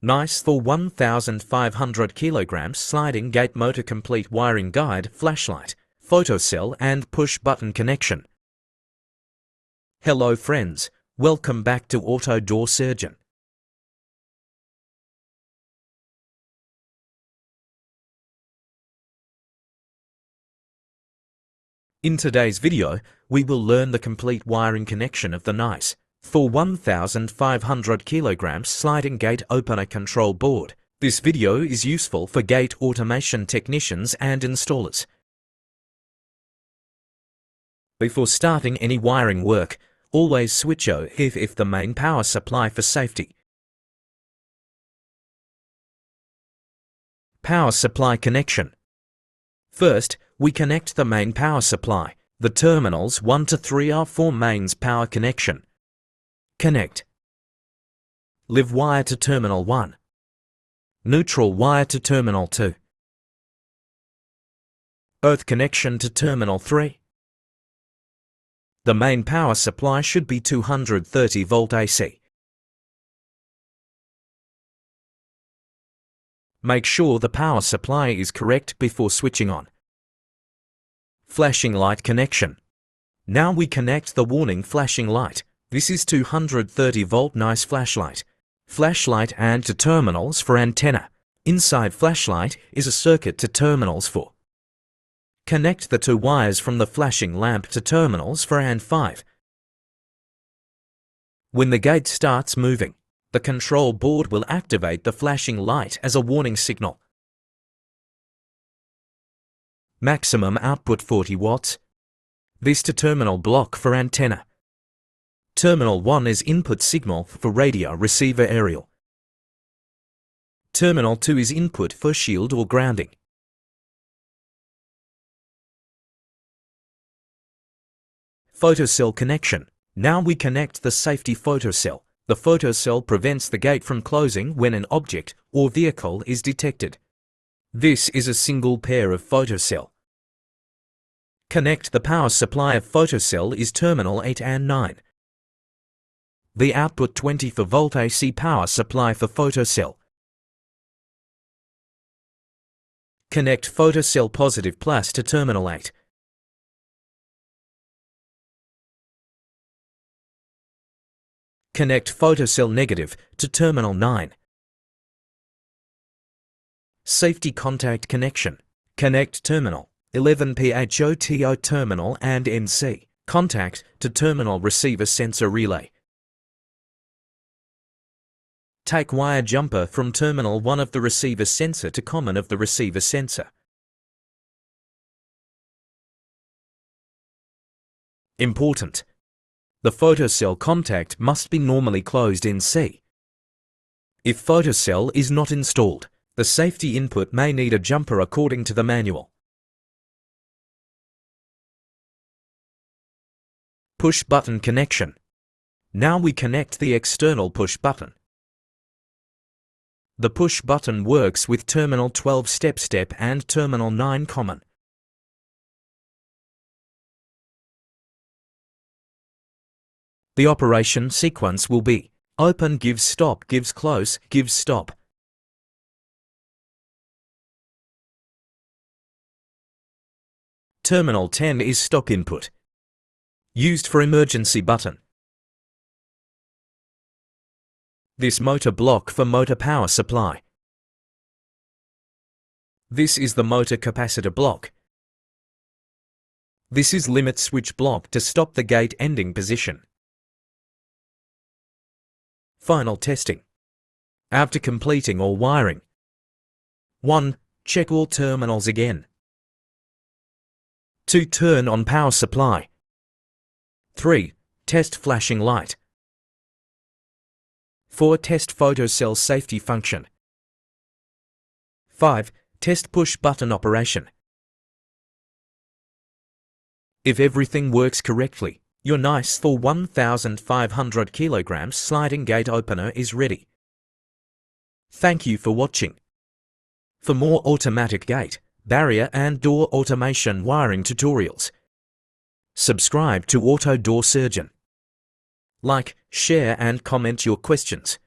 NICE THOR 1500 kg sliding gate motor complete wiring guide, flashlight, photocell and push button connection. Hello friends, welcome back to Auto Door Surgeon. In today's video, we will learn the complete wiring connection of the NICE THOR 1500 kg sliding gate opener control board. This video is useful for gate automation technicians and installers. Before starting any wiring work, always switch off if the main power supply for safety. Power supply connection. First, we connect the main power supply. The terminals 1 to 3 are for mains power connection. Connect. Live wire to terminal 1. Neutral wire to terminal 2. Earth connection to terminal 3. The main power supply should be 230 volt AC. Make sure the power supply is correct before switching on. Flashing light connection. Now we connect the warning flashing light. This is 230 volt NICE flashlight. Flashlight and to terminals for antenna. Inside flashlight is a circuit to terminals for. Connect the 2 wires from the flashing lamp to terminals for and 5. When the gate starts moving, the control board will activate the flashing light as a warning signal. Maximum output 40 watts. This to terminal block for antenna. Terminal 1 is input signal for radio receiver aerial. Terminal 2 is input for shield or grounding. Photocell connection. Now we connect the safety photocell. The photocell prevents the gate from closing when an object or vehicle is detected. This is a single pair of photocell. Connect the power supply of photocell is terminal 8 and 9. The output 24 volt AC power supply for photocell. Connect photocell positive plus to terminal 8. Connect photocell negative to terminal 9. Safety contact connection. Connect terminal 11 PHOTO terminal and NC contact to terminal receiver sensor relay. Take wire jumper from terminal 1 of the receiver sensor to common of the receiver sensor. Important. The photocell contact must be normally closed in C. If photocell is not installed, the safety input may need a jumper according to the manual. Push button connection. Now we connect the external push button. The push button works with terminal 12 step and terminal 9 common. The operation sequence will be open gives stop gives close gives stop. Terminal 10 is stop input. Used for emergency button. This motor block for motor power supply. This is the motor capacitor block. This is limit switch block to stop the gate ending position. Final testing. After completing all wiring. 1. Check all terminals again. 2. Turn on power supply. 3. Test flashing light. 4. Test photocell safety function. 5. Test push button operation. If everything works correctly, your NICE THOR 1500 kg sliding gate opener is ready. Thank you for watching. For more automatic gate, barrier and door automation wiring tutorials, subscribe to Auto Door Surgeon. Like, share and comment your questions.